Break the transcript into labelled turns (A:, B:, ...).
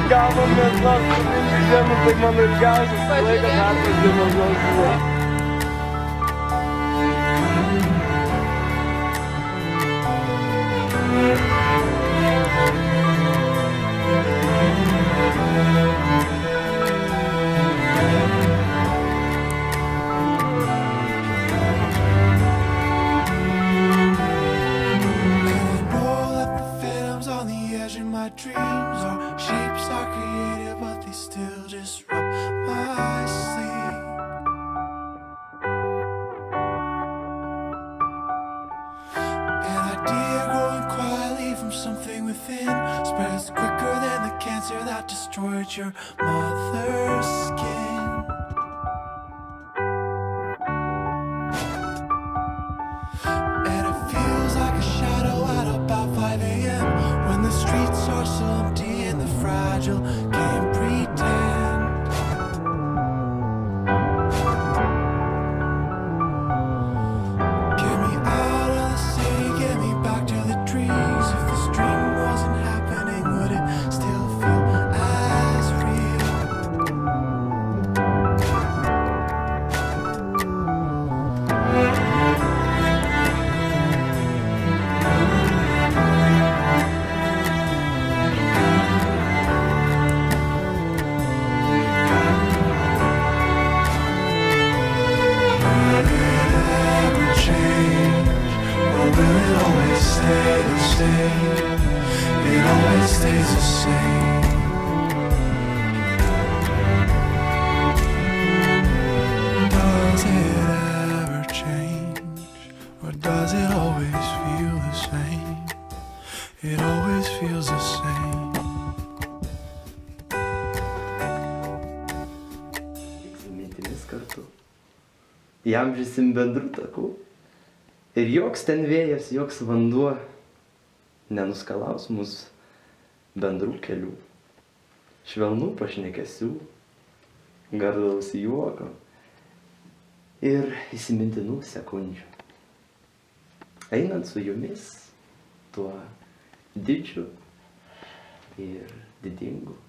A: Calma, meus nossos pijama, tem uma legal, colega rápido de uma nossa.
B: dreams, our shapes are creative, but they still disrupt my sleep. An idea growing quietly from something within spreads quicker than the cancer that destroyed your mother's skin. And it feels like a shadow at about 5 a.m. when the streets are so empty and the fragile can't pretend. Get me out of the city, get me back to the trees. If this dream wasn't happening, would it still feel as real? Will it always stay the same? It always stays the same. Does it ever change? Or does it always feel the same? It always feels the same.
C: Mintimis kartu. Įamžysim bendrų takų. Ir joks ten vėjas, joks vanduo nenuskalaus mūsų bendrų kelių. Švelnų pašnekesių, gardaus juoko ir įsimintinų sekundžių. Einant su jumis tuo didžiu ir didingu